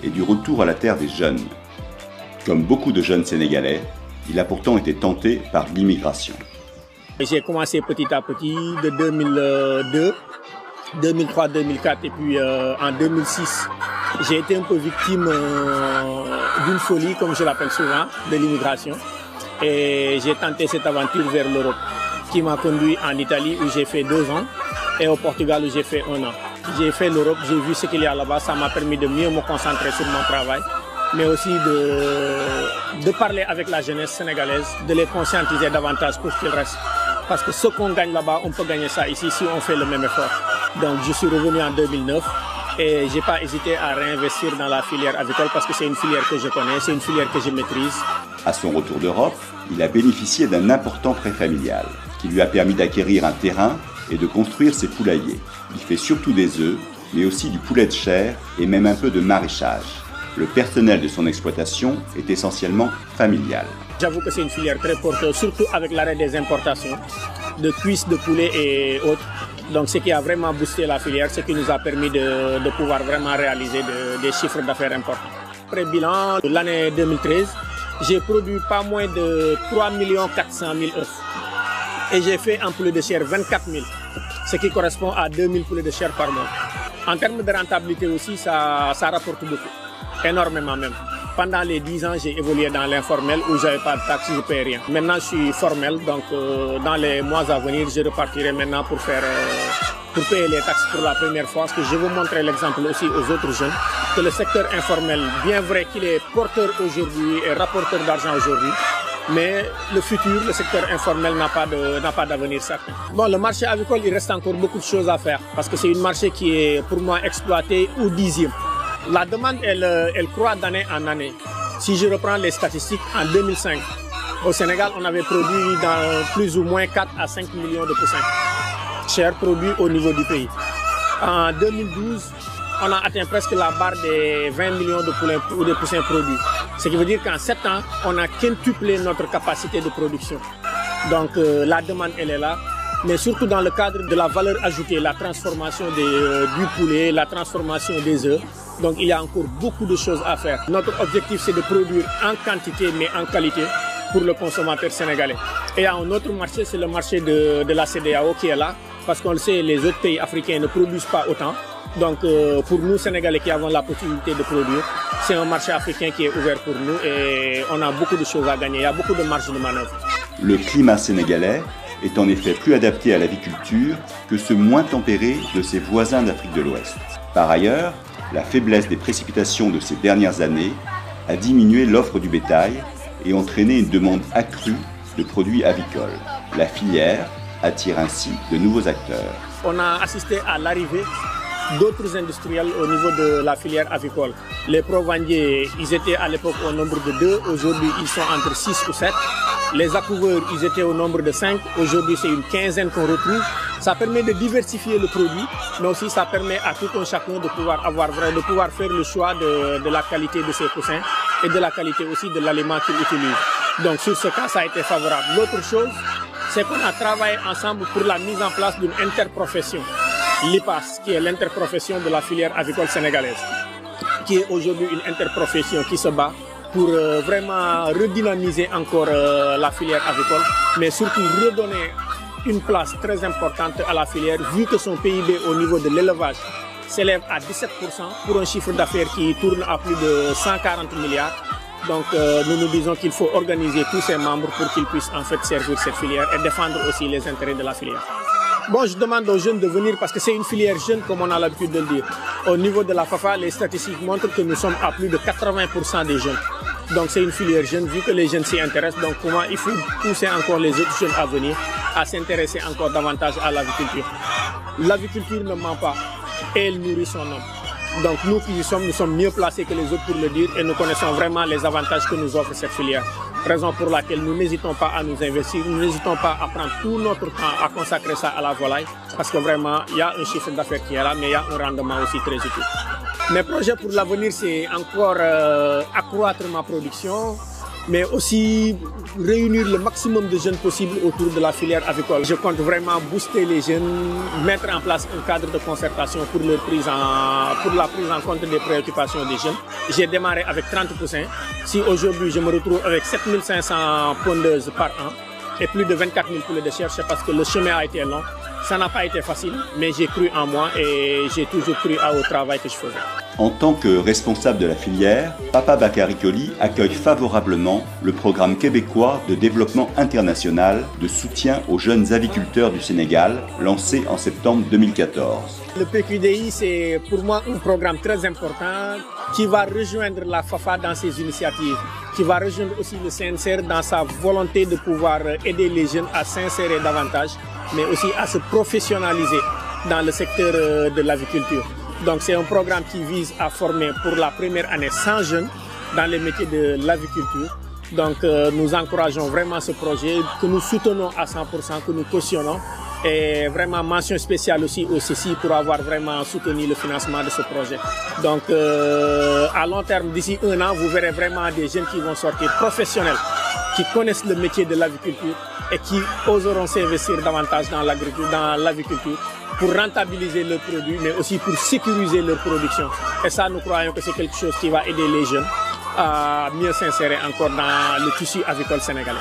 et du retour à la terre des jeunes. Comme beaucoup de jeunes Sénégalais, il a pourtant été tenté par l'immigration. J'ai commencé petit à petit de 2002, 2003, 2004 et puis en 2006, j'ai été un peu victime d'une folie, comme je l'appelle souvent, de l'immigration. Et j'ai tenté cette aventure vers l'Europe qui m'a conduit en Italie où j'ai fait 2 ans et au Portugal où j'ai fait 1 an. J'ai fait l'Europe, j'ai vu ce qu'il y a là-bas, ça m'a permis de mieux me concentrer sur mon travail, mais aussi de parler avec la jeunesse sénégalaise, de les conscientiser davantage pour qu'ils restent. Parce que ce qu'on gagne là-bas, on peut gagner ça ici si on fait le même effort. Donc je suis revenu en 2009 et je n'ai pas hésité à réinvestir dans la filière avicole parce que c'est une filière que je connais, c'est une filière que je maîtrise. À son retour d'Europe, il a bénéficié d'un important prêt familial qui lui a permis d'acquérir un terrain et de construire ses poulaillers. Il fait surtout des œufs, mais aussi du poulet de chair et même un peu de maraîchage. Le personnel de son exploitation est essentiellement familial. J'avoue que c'est une filière très porteuse, surtout avec l'arrêt des importations de cuisses de poulet et autres. Donc ce qui a vraiment boosté la filière, ce qui nous a permis de pouvoir vraiment réaliser des chiffres d'affaires importants. Après bilan, l'année 2013, j'ai produit pas moins de 3 400 000 œufs. Et j'ai fait en poulet de chair 24 000, ce qui correspond à 2 000 poulets de chair par mois. En termes de rentabilité aussi, ça rapporte beaucoup, énormément même. Pendant les 10 ans, j'ai évolué dans l'informel où je n'avais pas de taxes, je ne paye rien. Maintenant, je suis formel, donc dans les mois à venir, je repartirai maintenant pour payer les taxes pour la première fois. Parce que je veux montrer l'exemple aussi aux autres jeunes que le secteur informel, bien vrai qu'il est porteur aujourd'hui et rapporteur d'argent aujourd'hui, mais le futur, le secteur informel n'a pas d'avenir certain. Bon, le marché avicole, il reste encore beaucoup de choses à faire parce que c'est un marché qui est pour moi exploité au 10e. La demande, elle croît d'année en année. Si je reprends les statistiques, en 2005, au Sénégal, on avait produit dans plus ou moins 4 à 5 millions de poussins, chers produits au niveau du pays. En 2012, on a atteint presque la barre des 20 millions de poulets ou de poussins produits. Ce qui veut dire qu'en 7 ans, on a quintuplé notre capacité de production. Donc la demande, elle est là. Mais surtout dans le cadre de la valeur ajoutée, la transformation du poulet, la transformation des œufs. Donc il y a encore beaucoup de choses à faire. Notre objectif, c'est de produire en quantité mais en qualité pour le consommateur sénégalais. Et il y a un autre marché, c'est le marché de la CEDEAO qui est là. Parce qu'on le sait, les autres pays africains ne produisent pas autant. Donc pour nous, Sénégalais qui avons la possibilité de produire, c'est un marché africain qui est ouvert pour nous et on a beaucoup de choses à gagner. Il y a beaucoup de marge de manœuvre. Le climat sénégalais est en effet plus adapté à l'aviculture que ce moins tempéré de ses voisins d'Afrique de l'Ouest. Par ailleurs, la faiblesse des précipitations de ces dernières années a diminué l'offre du bétail et entraîné une demande accrue de produits avicoles. La filière attire ainsi de nouveaux acteurs. On a assisté à l'arrivée d'autres industriels au niveau de la filière avicole. Les provandiers, ils étaient à l'époque au nombre de 2, aujourd'hui ils sont entre 6 ou 7. Les accouveurs, ils étaient au nombre de 5, aujourd'hui c'est une quinzaine qu'on retrouve. Ça permet de diversifier le produit, mais aussi ça permet à tout un chacun de pouvoir faire le choix de la qualité de ses poussins et de la qualité aussi de l'aliment qu'il utilise. Donc sur ce cas, ça a été favorable. L'autre chose, c'est qu'on a travaillé ensemble pour la mise en place d'une interprofession. L'IPAS, qui est l'interprofession de la filière avicole sénégalaise, qui est aujourd'hui une interprofession qui se bat pour vraiment redynamiser encore la filière avicole, mais surtout redonner une place très importante à la filière, vu que son PIB au niveau de l'élevage s'élève à 17% pour un chiffre d'affaires qui tourne à plus de 140 milliards. Donc nous nous disons qu'il faut organiser tous ses membres pour qu'ils puissent en fait servir cette filière et défendre aussi les intérêts de la filière. Bon, je demande aux jeunes de venir parce que c'est une filière jeune comme on a l'habitude de le dire. Au niveau de la FAFA, les statistiques montrent que nous sommes à plus de 80% des jeunes. Donc c'est une filière jeune, vu que les jeunes s'y intéressent. Donc comment il faut pousser encore les autres jeunes à venir, à s'intéresser encore davantage à l'aviculture. L'aviculture ne ment pas et elle nourrit son homme. Donc nous qui y sommes, nous sommes mieux placés que les autres pour le dire et nous connaissons vraiment les avantages que nous offre cette filière. Raison pour laquelle nous n'hésitons pas à nous investir, nous n'hésitons pas à prendre tout notre temps à consacrer ça à la volaille parce que vraiment il y a un chiffre d'affaires qui est là, mais il y a un rendement aussi très utile. Mes projets pour l'avenir, c'est encore accroître ma production, mais aussi réunir le maximum de jeunes possible autour de la filière avicole. Je compte vraiment booster les jeunes, mettre en place un cadre de concertation pour la prise en compte des préoccupations des jeunes. J'ai démarré avec 30 poussins. Si aujourd'hui je me retrouve avec 7500 pondeuses par an et plus de 24 000 poulets de chair, c'est parce que le chemin a été long. Ça n'a pas été facile, mais j'ai cru en moi et j'ai toujours cru au travail que je faisais. En tant que responsable de la filière, Papa Bakary Koli accueille favorablement le programme québécois de développement international de soutien aux jeunes aviculteurs du Sénégal, lancé en septembre 2014. Le PQDI, c'est pour moi un programme très important qui va rejoindre la FAFA dans ses initiatives, qui va rejoindre aussi le CNCR dans sa volonté de pouvoir aider les jeunes à s'insérer davantage, mais aussi à se professionnaliser dans le secteur de l'aviculture. Donc c'est un programme qui vise à former pour la première année 100 jeunes dans les métiers de l'aviculture. Donc nous encourageons vraiment ce projet que nous soutenons à 100%, que nous cautionnons. Et vraiment mention spéciale aussi au CECI pour avoir vraiment soutenu le financement de ce projet. Donc à long terme, d'ici un an, vous verrez vraiment des jeunes qui vont sortir professionnels, qui connaissent le métier de l'aviculture et qui oseront s'investir davantage dans l'aviculture pour rentabiliser leurs produits, mais aussi pour sécuriser leur production. Et ça, nous croyons que c'est quelque chose qui va aider les jeunes à mieux s'insérer encore dans le tissu avicole sénégalais.